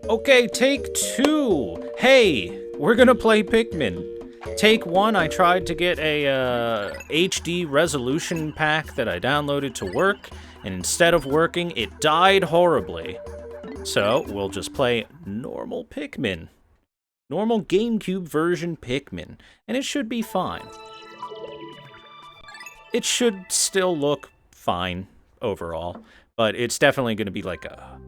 Okay, take two. Hey, we're gonna play Pikmin. Take one, I tried to get a HD resolution pack that I downloaded to work, and instead of working, it died horribly. So, we'll just play normal Pikmin. Normal GameCube version Pikmin, and it should be fine. It should still look fine overall, but it's definitely going to be like a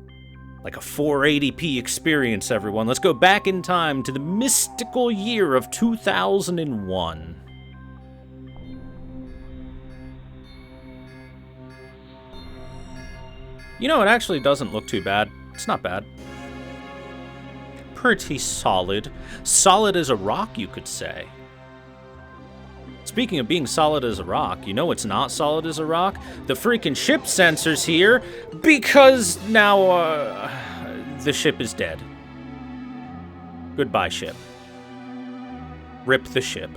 480p experience, everyone. Let's go back in time to the mystical year of 2001. You know, it actually doesn't look too bad. It's not bad. Pretty solid. Solid as a rock, you could say. Speaking of being solid as a rock, you know what's not solid as a rock? The freaking ship sensors here, because now, the ship is dead. Goodbye, ship. Rip the ship.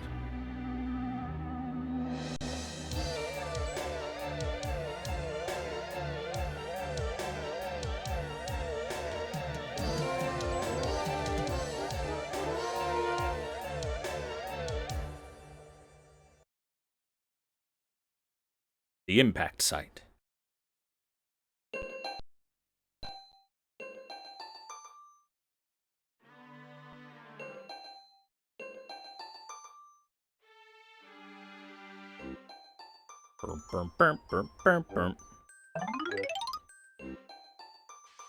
The impact site.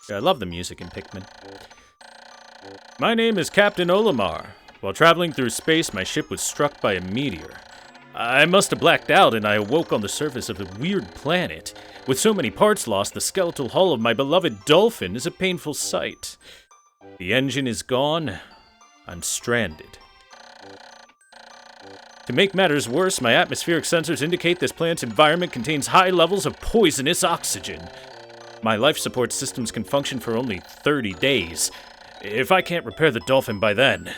Yeah, I love the music in Pikmin. My name is Captain Olimar. While traveling through space, my ship was struck by a meteor. I must have blacked out, and I awoke on the surface of a weird planet. With so many parts lost, the skeletal hull of my beloved dolphin is a painful sight. The engine is gone. I'm stranded. To make matters worse, my atmospheric sensors indicate this planet's environment contains high levels of poisonous oxygen. My life support systems can function for only 30 days. If I can't repair the dolphin by then...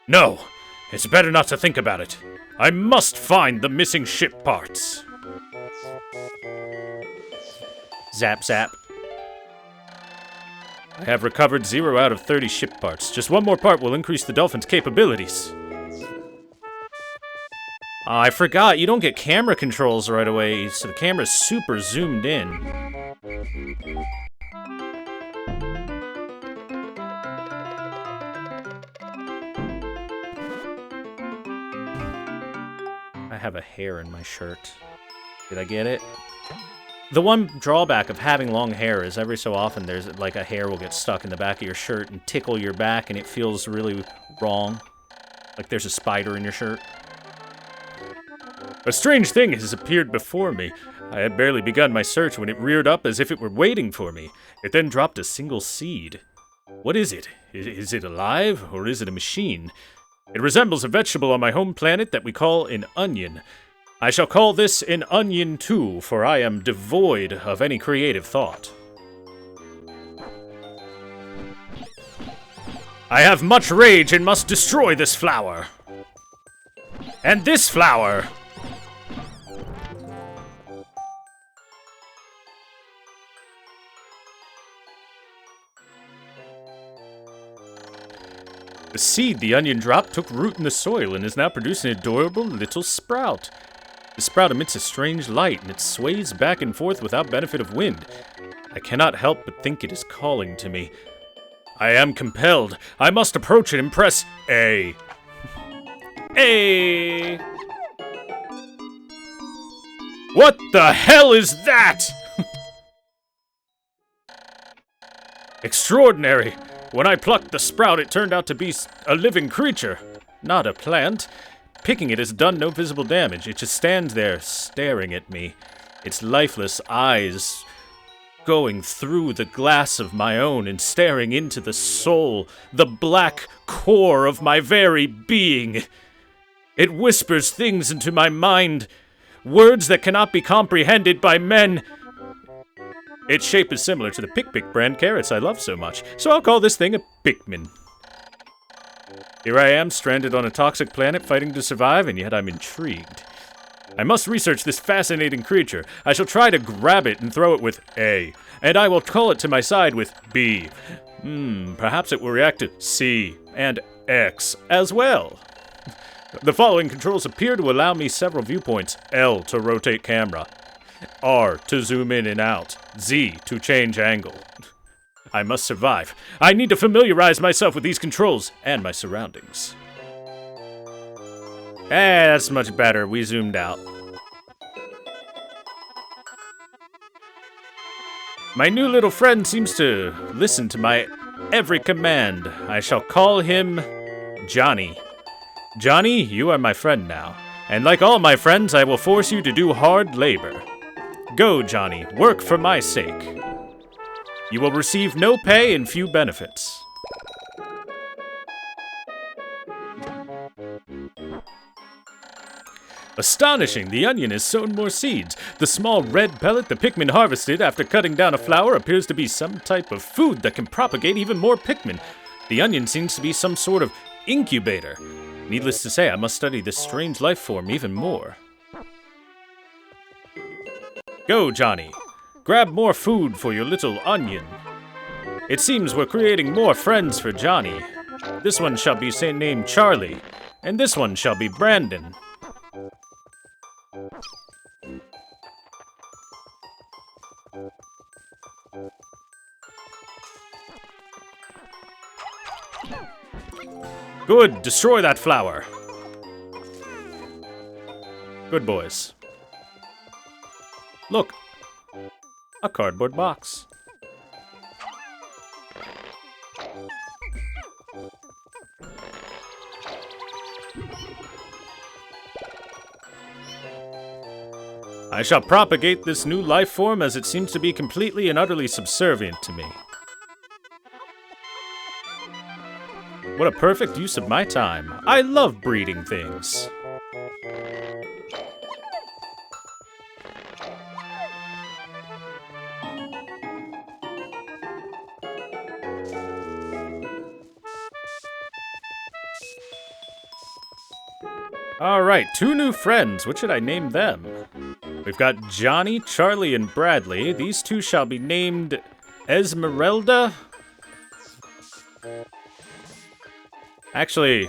No! It's better not to think about it. I must find the missing ship parts. Zap, zap. I have recovered 0 out of 30 ship parts. Just one more part will increase the dolphin's capabilities. I forgot, you don't get camera controls right away, so the camera's super zoomed in. I have a hair in my shirt. Did I get it? The one drawback of having long hair is every so often there's like a hair will get stuck in the back of your shirt and tickle your back and it feels really wrong. Like there's a spider in your shirt. A strange thing has appeared before me. I had barely begun my search when it reared up as if it were waiting for me. It then dropped a single seed. What is it? Is it alive, or is it a machine? It resembles a vegetable on my home planet that we call an onion. I shall call this an onion too, for I am devoid of any creative thought. I have much rage and must destroy this flower. And this flower! The seed the onion dropped took root in the soil and is now producing an adorable little sprout. The sprout emits a strange light and it sways back and forth without benefit of wind. I cannot help but think it is calling to me. I am compelled. I must approach it and press A. A. What the hell is that? Extraordinary. When I plucked the sprout, it turned out to be a living creature, not a plant. Picking it has done no visible damage. It just stands there, staring at me, its lifeless eyes going through the glass of my own and staring into the soul, the black core of my very being. It whispers things into my mind, words that cannot be comprehended by men. Its shape is similar to the Pick brand carrots I love so much, so I'll call this thing a Pikmin. Here I am, stranded on a toxic planet, fighting to survive, and yet I'm intrigued. I must research this fascinating creature. I shall try to grab it and throw it with A, and I will call it to my side with B. Perhaps it will react to C and X as well. The following controls appear to allow me several viewpoints. L to rotate camera. R to zoom in and out. Z to change angle. I must survive. I need to familiarize myself with these controls and my surroundings. That's much better. We zoomed out. My new little friend seems to listen to my every command. I shall call him Johnny. Johnny, you are my friend now, and like all my friends, I will force you to do hard labor. Go, Johnny, work for my sake. You will receive no pay and few benefits. Astonishing! The onion has sown more seeds. The small red pellet the Pikmin harvested after cutting down a flower appears to be some type of food that can propagate even more Pikmin. The onion seems to be some sort of incubator. Needless to say, I must study this strange life form even more. Go, Johnny. Grab more food for your little onion. It seems we're creating more friends for Johnny. This one shall be named Charlie, and this one shall be Brandon. Good, destroy that flower. Good boys. Look, a cardboard box. I shall propagate this new life form as it seems to be completely and utterly subservient to me. What a perfect use of my time. I love breeding things. Alright, 2 new friends. What should I name them? We've got Johnny, Charlie, and Bradley. These 2 shall be named Esmeralda. Actually,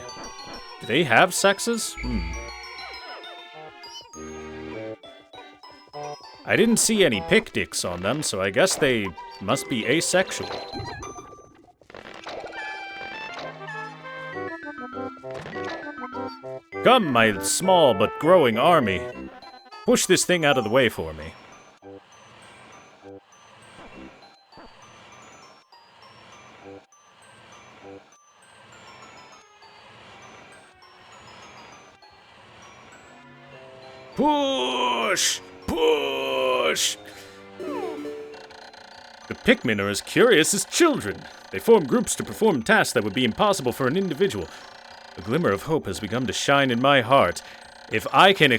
do they have sexes? I didn't see any pick dicks on them, so I guess they must be asexual. Come, my small but growing army. Push this thing out of the way for me. Push! Push! The Pikmin are as curious as children. They form groups to perform tasks that would be impossible for an individual. A glimmer of hope has begun to shine in my heart. If I can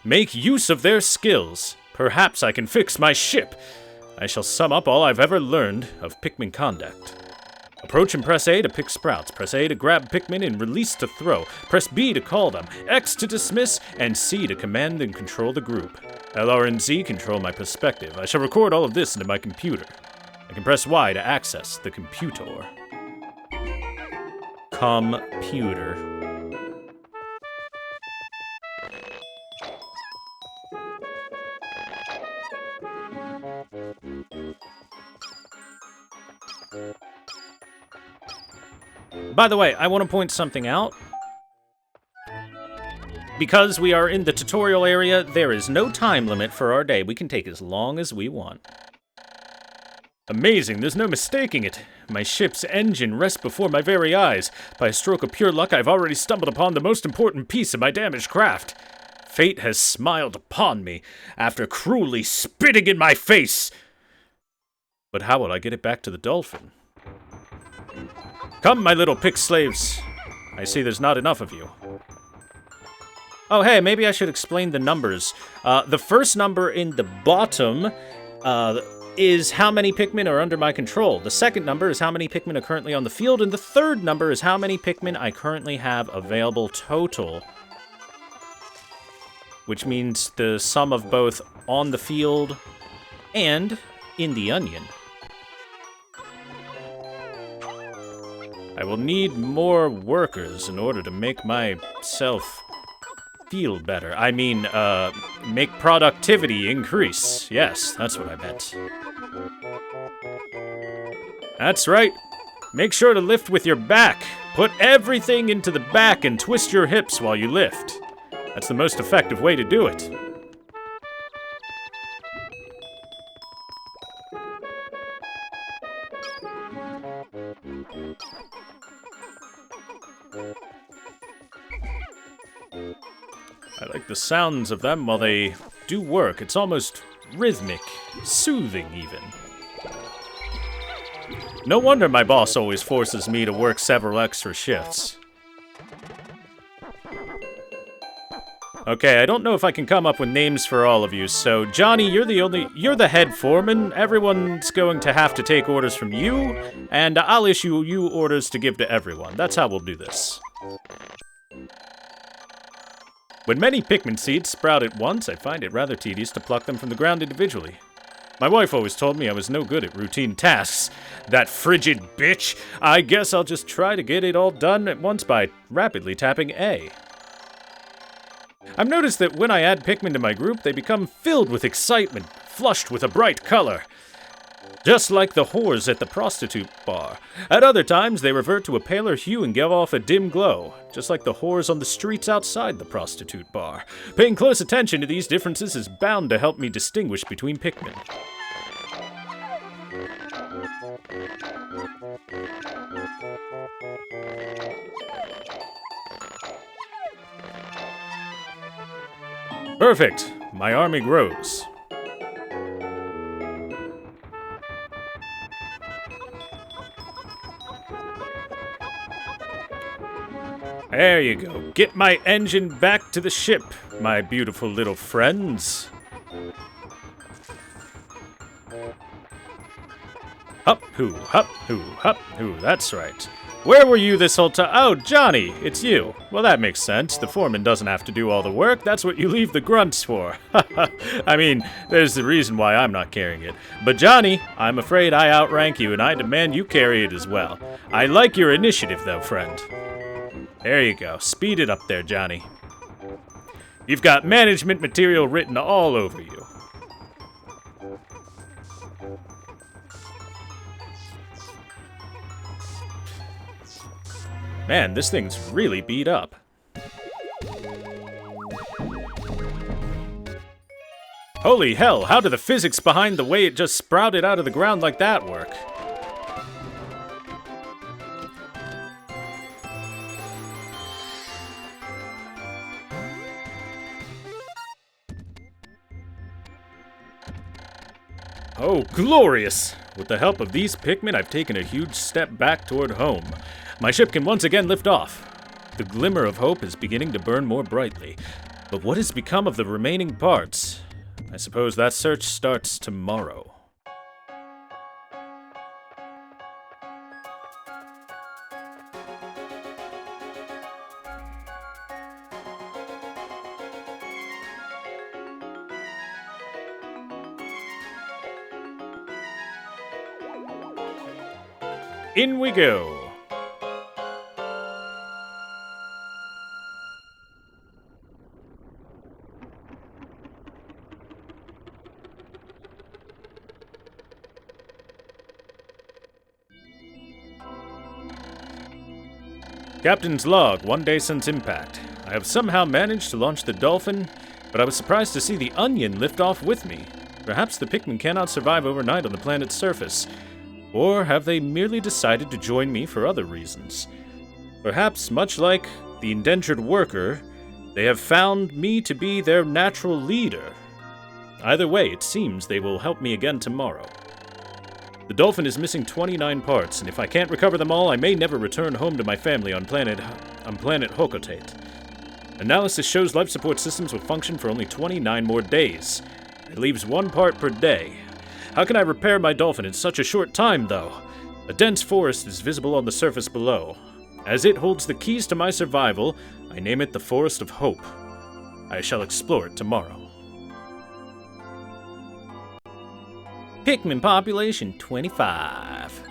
make use of their skills, perhaps I can fix my ship. I shall sum up all I've ever learned of Pikmin conduct. Approach and press A to pick sprouts. Press A to grab Pikmin and release to throw. Press B to call them. X to dismiss, and C to command and control the group. LR and Z control my perspective. I shall record all of this into my computer. I can press Y to access the computer. Computer. By the way, I want to point something out. Because we are in the tutorial area, there is no time limit for our day. We can take as long as we want. Amazing, there's no mistaking it. My ship's engine rests before my very eyes. By a stroke of pure luck, I've already stumbled upon the most important piece of my damaged craft. Fate has smiled upon me after cruelly spitting in my face. But how will I get it back to the dolphin? Come, my little pick slaves. I see there's not enough of you. Oh, hey, maybe I should explain the numbers. The first number in the bottom is how many Pikmin are under my control. The second number is how many Pikmin are currently on the field, and the third number is how many Pikmin I currently have available total. Which means the sum of both on the field and in the onion. I will need more workers in order to make myself feel better. I mean, make productivity increase. Yes, that's what I meant. That's right. Make sure to lift with your back. Put everything into the back and twist your hips while you lift. That's the most effective way to do it. I like the sounds of them while they do work. It's almost rhythmic, soothing even. No wonder my boss always forces me to work several extra shifts. Okay, I don't know if I can come up with names for all of you, so Johnny, you're the head foreman. Everyone's going to have to take orders from you, and I'll issue you orders to give to everyone. That's how we'll do this. When many Pikmin seeds sprout at once, I find it rather tedious to pluck them from the ground individually. My wife always told me I was no good at routine tasks. That frigid bitch! I guess I'll just try to get it all done at once by rapidly tapping A. I've noticed that when I add Pikmin to my group, they become filled with excitement, flushed with a bright color. Just like the whores at the prostitute bar. At other times, they revert to a paler hue and give off a dim glow, just like the whores on the streets outside the prostitute bar. Paying close attention to these differences is bound to help me distinguish between Pikmin. Perfect! My army grows. There you go. Get my engine back to the ship, my beautiful little friends. Hup, hoo, that's right. Where were you this whole time? Oh, Johnny, it's you. Well, that makes sense. The foreman doesn't have to do all the work. That's what you leave the grunts for. I mean, there's the reason why I'm not carrying it. But Johnny, I'm afraid I outrank you, and I demand you carry it as well. I like your initiative, though, friend. There you go. Speed it up there, Johnny. You've got management material written all over you. Man, this thing's really beat up. Holy hell, how do the physics behind the way it just sprouted out of the ground like that work? Oh, glorious! With the help of these Pikmin, I've taken a huge step back toward home. My ship can once again lift off. The glimmer of hope is beginning to burn more brightly. But what has become of the remaining parts? I suppose that search starts tomorrow. In we go. Captain's log, 1 day since impact. I have somehow managed to launch the Dolphin, but I was surprised to see the Onion lift off with me. Perhaps the Pikmin cannot survive overnight on the planet's surface. Or have they merely decided to join me for other reasons? Perhaps, much like the indentured worker, they have found me to be their natural leader. Either way, it seems they will help me again tomorrow. The Dolphin is missing 29 parts, and if I can't recover them all, I may never return home to my family on planet Hokotate. Analysis shows life support systems will function for only 29 more days. It leaves 1 part per day. How can I repair my Dolphin in such a short time, though? A dense forest is visible on the surface below. As it holds the keys to my survival, I name it the Forest of Hope. I shall explore it tomorrow. Pikmin population 25.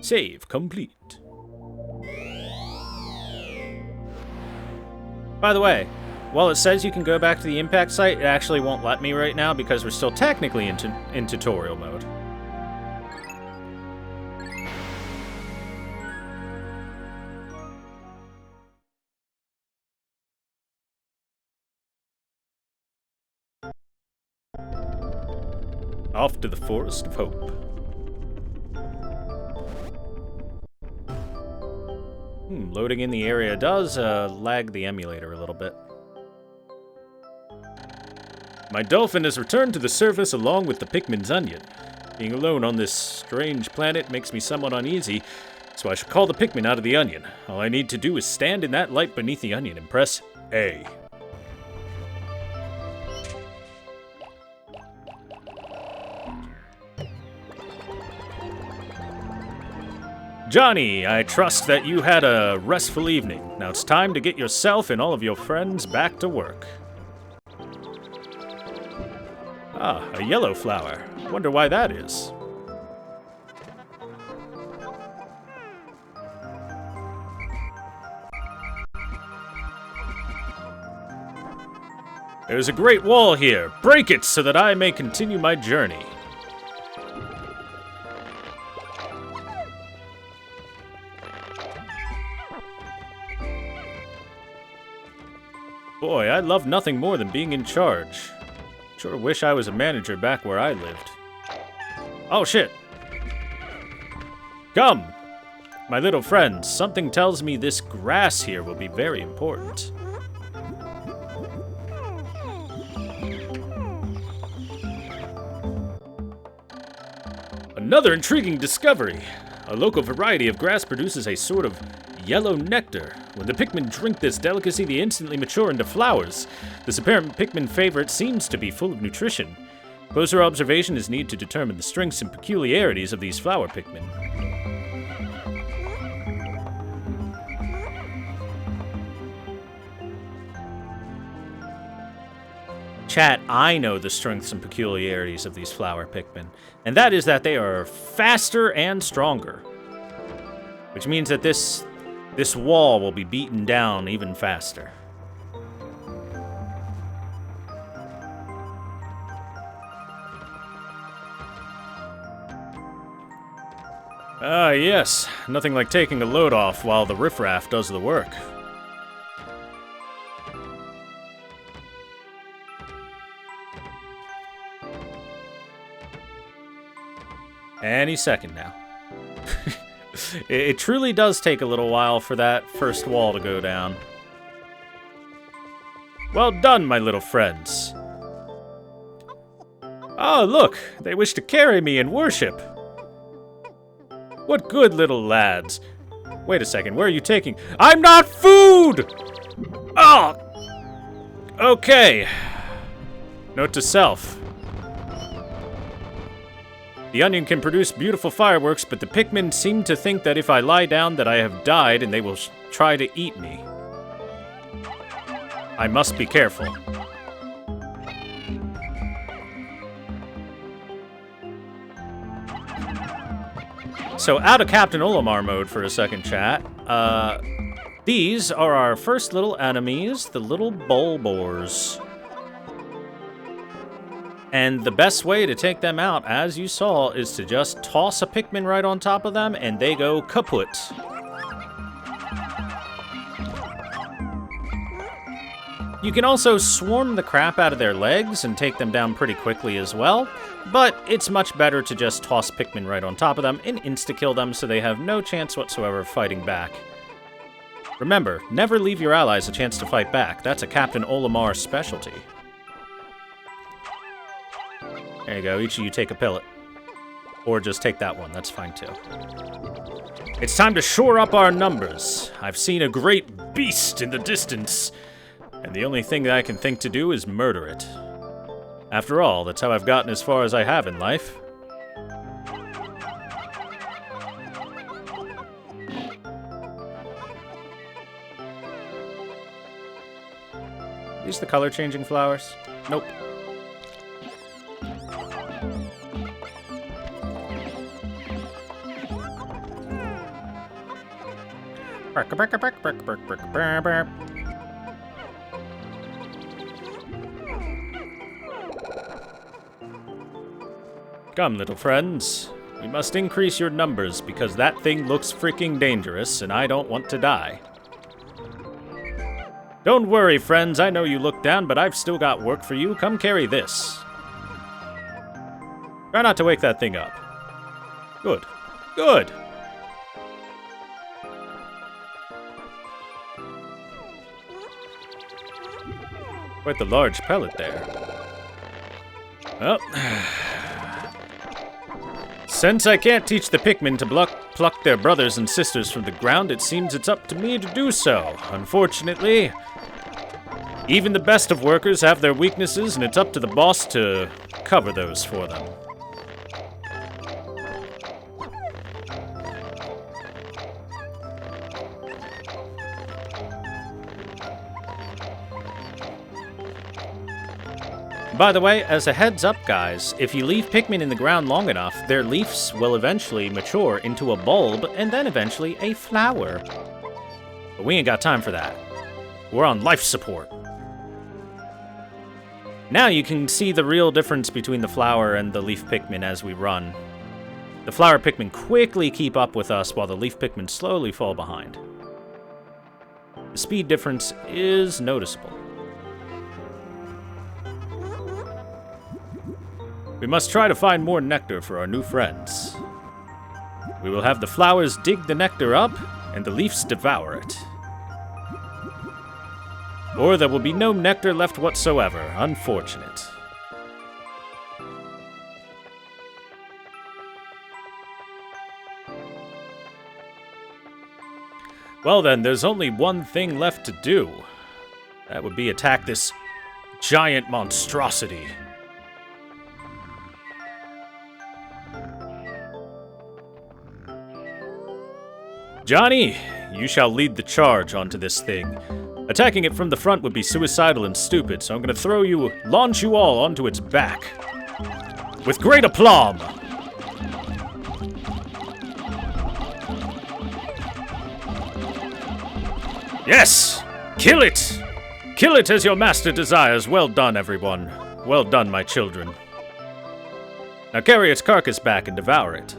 Save complete. By the way, while it says you can go back to the impact site, it actually won't let me right now because we're still technically in tutorial mode. Off to the Forest of Hope. Loading in the area does lag the emulator a little bit. My dolphin has returned to the surface along with the Pikmin's onion. Being alone on this strange planet makes me somewhat uneasy, so I should call the Pikmin out of the onion. All I need to do is stand in that light beneath the onion and press A. Johnny, I trust that you had a restful evening. Now it's time to get yourself and all of your friends back to work. Ah, a yellow flower. Wonder why that is. There's a great wall here. Break it so that I may continue my journey. Boy, I love nothing more than being in charge. Sure wish I was a manager back where I lived. Oh shit! Come! My little friends, something tells me this grass here will be very important. Another intriguing discovery! A local variety of grass produces a sort of yellow nectar. When the Pikmin drink this delicacy, they instantly mature into flowers. This apparent Pikmin favorite seems to be full of nutrition. Closer observation is needed to determine the strengths and peculiarities of these flower Pikmin. Chat, I know the strengths and peculiarities of these flower Pikmin, and that is that they are faster and stronger. Which means that this wall will be beaten down even faster. Ah, yes. Nothing like taking a load off while the riffraff does the work. Any second now. It truly does take a little while for that first wall to go down. Well done, my little friends. Oh, look! They wish to carry me in worship. What good little lads. Wait a second, where are you taking? I'm not food! Oh! Okay. Note to self. The onion can produce beautiful fireworks, but the Pikmin seem to think that if I lie down that I have died and they will try to eat me. I must be careful. So out of Captain Olimar mode for a second, chat. These are our first little enemies, the little Bulbors. And the best way to take them out, as you saw, is to just toss a Pikmin right on top of them, and they go kaput. You can also swarm the crap out of their legs and take them down pretty quickly as well, but it's much better to just toss Pikmin right on top of them and insta-kill them so they have no chance whatsoever of fighting back. Remember, never leave your allies a chance to fight back. That's a Captain Olimar specialty. There you go, each of you take a pellet. Or just take that one, that's fine too. It's time to shore up our numbers. I've seen a great beast in the distance, and the only thing that I can think to do is murder it. After all, that's how I've gotten as far as I have in life. These the color-changing flowers? Nope. Come, little friends. We must increase your numbers because that thing looks freaking dangerous and I don't want to die. Don't worry, friends. I know you look down, but I've still got work for you. Come carry this. Try not to wake that thing up. Good. Good. Quite the large pellet there. Well, since I can't teach the Pikmin to pluck their brothers and sisters from the ground, it seems it's up to me to do so. Unfortunately, even the best of workers have their weaknesses, and it's up to the boss to cover those for them. By the way, as a heads up, guys, if you leave Pikmin in the ground long enough, their leaves will eventually mature into a bulb and then eventually a flower. But we ain't got time for that. We're on life support. Now you can see the real difference between the flower and the leaf Pikmin as we run. The flower Pikmin quickly keep up with us while the leaf Pikmin slowly fall behind. The speed difference is noticeable. We must try to find more nectar for our new friends. We will have the flowers dig the nectar up, and the leaves devour it. Or there will be no nectar left whatsoever. Unfortunate. Well then, there's only one thing left to do. That would be attack this giant monstrosity. Johnny, you shall lead the charge onto this thing. Attacking it from the front would be suicidal and stupid, so I'm gonna launch you all onto its back. With great aplomb! Yes! Kill it! Kill it as your master desires. Well done, everyone. Well done, my children. Now carry its carcass back and devour it.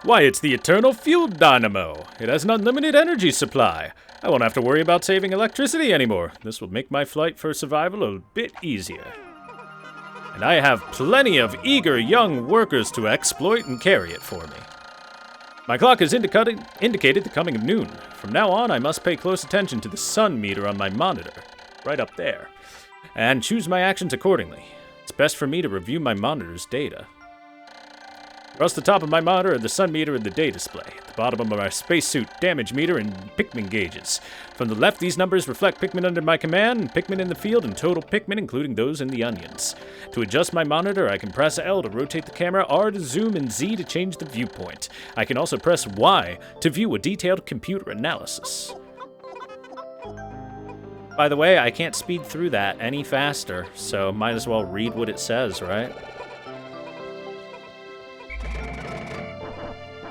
Why, it's the eternal fuel dynamo. It has an unlimited energy supply. I won't have to worry about saving electricity anymore. This will make my flight for survival a bit easier. And I have plenty of eager young workers to exploit and carry it for me. My clock has indicated the coming of noon. From now on, I must pay close attention to the sun meter on my monitor, right up there, and choose my actions accordingly. It's best for me to review my monitor's data. Across the top of my monitor are the sun meter and the day display. At the bottom of my spacesuit, damage meter and Pikmin gauges. From the left, these numbers reflect Pikmin under my command, Pikmin in the field, and total Pikmin, including those in the onions. To adjust my monitor, I can press L to rotate the camera, R to zoom, and Z to change the viewpoint. I can also press Y to view a detailed computer analysis. By the way, I can't speed through that any faster, so might as well read what it says, right?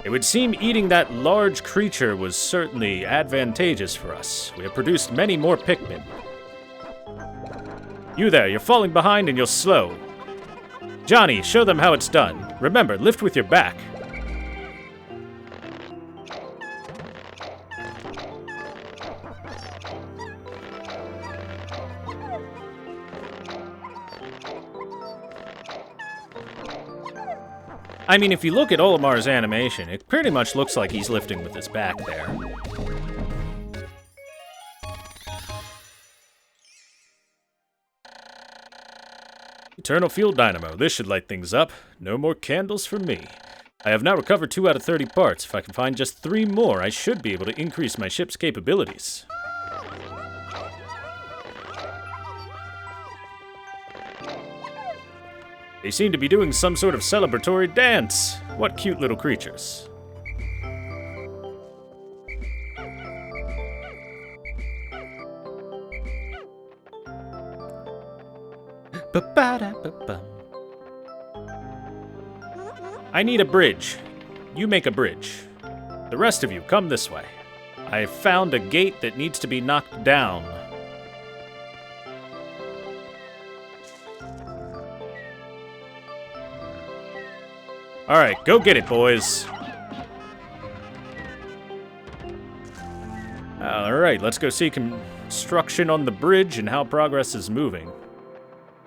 It would seem eating that large creature was certainly advantageous for us. We have produced many more Pikmin. You there, you're falling behind and you're slow. Johnny, show them how it's done. Remember, lift with your back. I mean, if you look at Olimar's animation, it pretty much looks like he's lifting with his back there. Eternal Fuel Dynamo. This should light things up. No more candles for me. I have now recovered 2 out of 30 parts. If I can find just 3 more, I should be able to increase my ship's capabilities. They seem to be doing some sort of celebratory dance. What cute little creatures. Ba-ba-da-ba-bum. I need a bridge. You make a bridge. The rest of you, come this way. I found a gate that needs to be knocked down. Alright, go get it, boys. Alright, let's go see construction on the bridge and how progress is moving.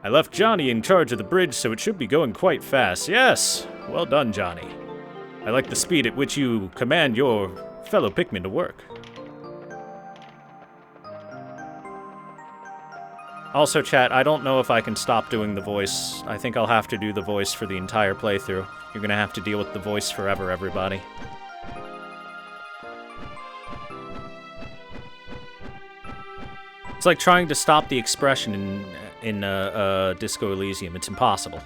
I left Johnny in charge of the bridge, so it should be going quite fast. Yes! Well done, Johnny. I like the speed at which you command your fellow Pikmin to work. Also, chat, I don't know if I can stop doing the voice. I think I'll have to do the voice for the entire playthrough. You're gonna have to deal with the voice forever, everybody. It's like trying to stop the expression in Disco Elysium. It's impossible.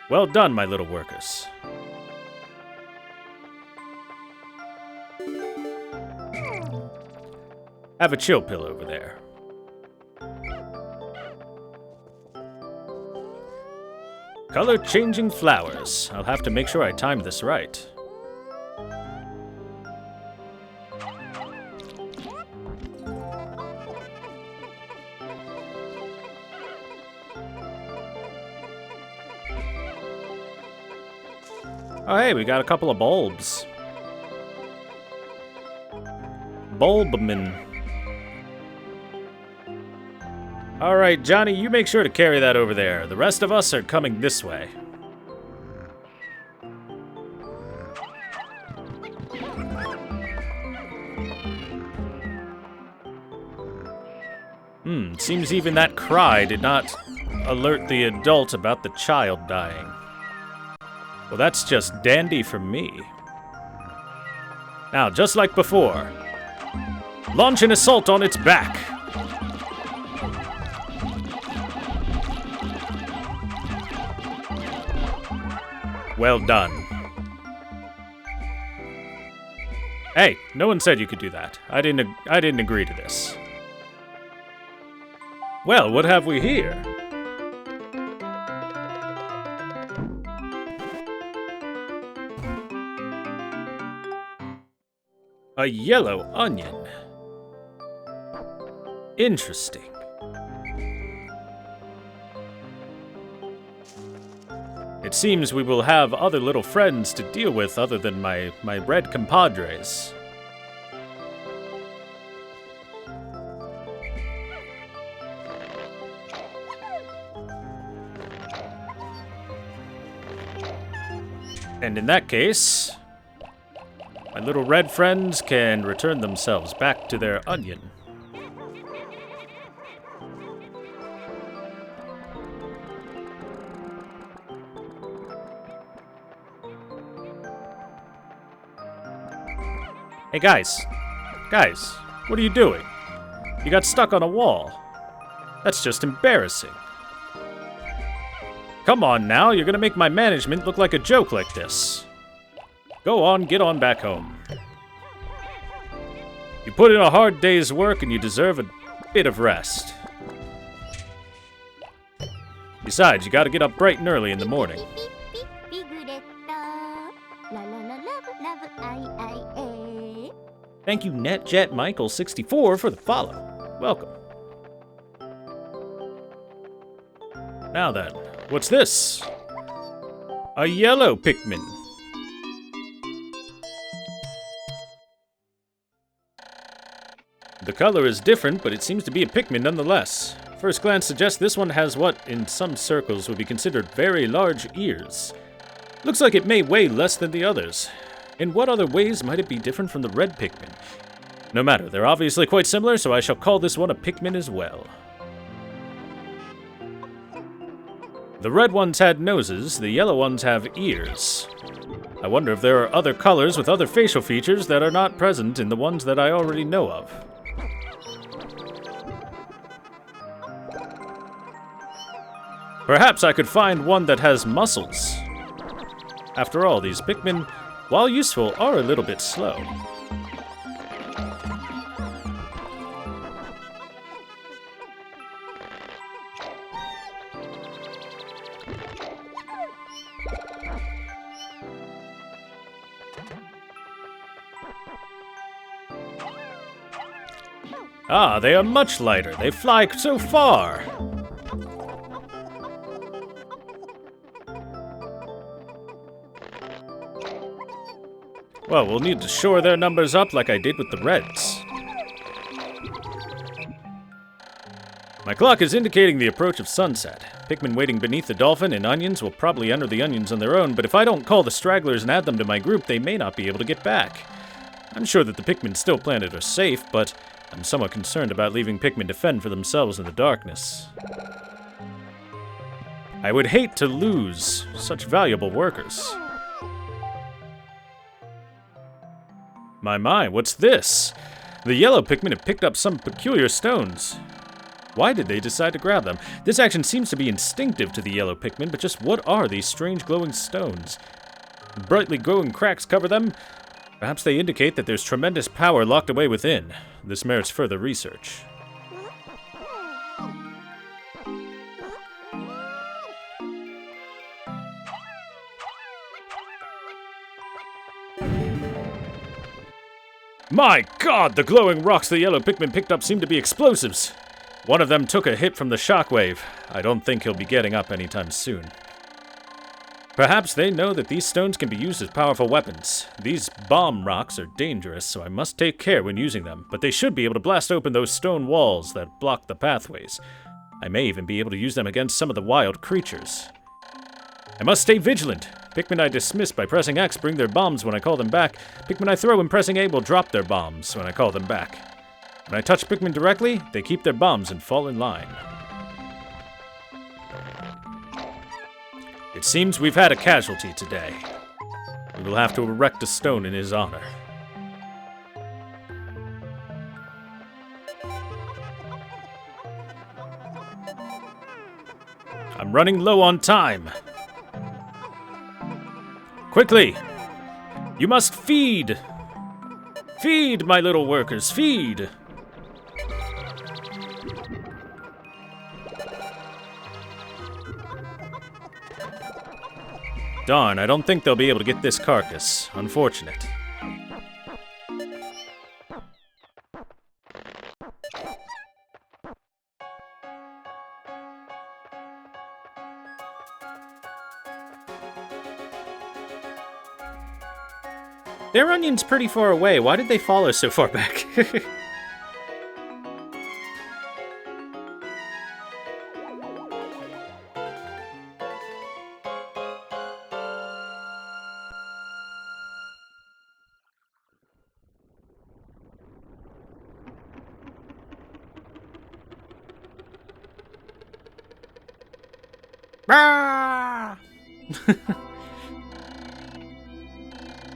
Well done, my little workers. Have a chill pill over there. Color-changing flowers. I'll have to make sure I time this right. Oh, hey, we got a couple of bulbs. Bulbman. Alright, Johnny, you make sure to carry that over there. The rest of us are coming this way. Seems even that cry did not alert the adult about the child dying. Well, that's just dandy for me. Now, just like before, launch an assault on its back. Well done. Hey, no one said you could do that. I didn't agree to this. Well, what have we here? A yellow onion. Interesting. It seems we will have other little friends to deal with other than my red compadres. And in that case, my little red friends can return themselves back to their onion. Hey guys, what are you doing? You got stuck on a wall. That's just embarrassing. Come on now, you're gonna make my management look like a joke like this. Go on, get on back home. You put in a hard day's work and you deserve a bit of rest. Besides, you gotta get up bright and early in the morning. Thank you, NetJetMichael64 for the follow. Welcome. Now then, what's this? A yellow Pikmin. The color is different, but it seems to be a Pikmin nonetheless. First glance suggests this one has what, in some circles, would be considered very large ears. Looks like it may weigh less than the others. In what other ways might it be different from the red Pikmin? No matter, they're obviously quite similar, so I shall call this one a Pikmin as well. The red ones had noses, the yellow ones have ears. I wonder if there are other colors with other facial features that are not present in the ones that I already know of. Perhaps I could find one that has muscles. After all, these Pikmin, while useful, are a little bit slow. Ah, they are much lighter. They fly so far. Well, we'll need to shore their numbers up like I did with the Reds. My clock is indicating the approach of sunset. Pikmin waiting beneath the dolphin and onions will probably enter the onions on their own, but if I don't call the stragglers and add them to my group, they may not be able to get back. I'm sure that the Pikmin still planted are safe, but I'm somewhat concerned about leaving Pikmin to fend for themselves in the darkness. I would hate to lose such valuable workers. My, what's this? The yellow Pikmin have picked up some peculiar stones. Why did they decide to grab them? This action seems to be instinctive to the yellow Pikmin, but just what are these strange glowing stones? Brightly glowing cracks cover them? Perhaps they indicate that there's tremendous power locked away within. This merits further research. My God, the glowing rocks the yellow Pikmin picked up seem to be explosives. One of them took a hit from the shockwave. I don't think he'll be getting up anytime soon. Perhaps they know that these stones can be used as powerful weapons. These bomb rocks are dangerous, so I must take care when using them, but they should be able to blast open those stone walls that block the pathways. I may even be able to use them against some of the wild creatures. I must stay vigilant. Pikmin I dismiss by pressing X bring their bombs when I call them back. Pikmin I throw and pressing A will drop their bombs when I call them back. When I touch Pikmin directly, they keep their bombs and fall in line. It seems we've had a casualty today. We will have to erect a stone in his honor. I'm running low on time. Quickly! You must feed! Feed, my little workers, feed! Darn, I don't think they'll be able to get this carcass. Unfortunate. Their onion's pretty far away. Why did they follow so far back?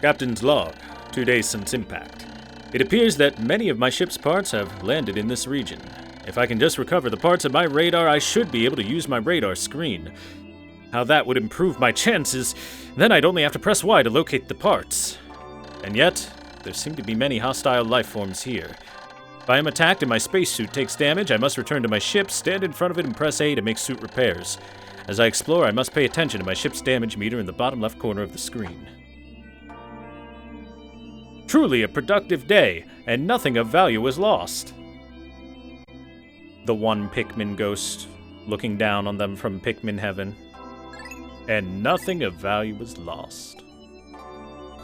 Captain's log, 2 days since impact. It appears that many of my ship's parts have landed in this region. If I can just recover the parts of my radar, I should be able to use my radar screen. How that would improve my chances, then I'd only have to press Y to locate the parts. And yet, there seem to be many hostile life forms here. If I am attacked and my spacesuit takes damage, I must return to my ship, stand in front of it and press A to make suit repairs. As I explore, I must pay attention to my ship's damage meter in the bottom left corner of the screen. Truly a productive day, and nothing of value was lost. The one Pikmin ghost, looking down on them from Pikmin heaven. And nothing of value was lost.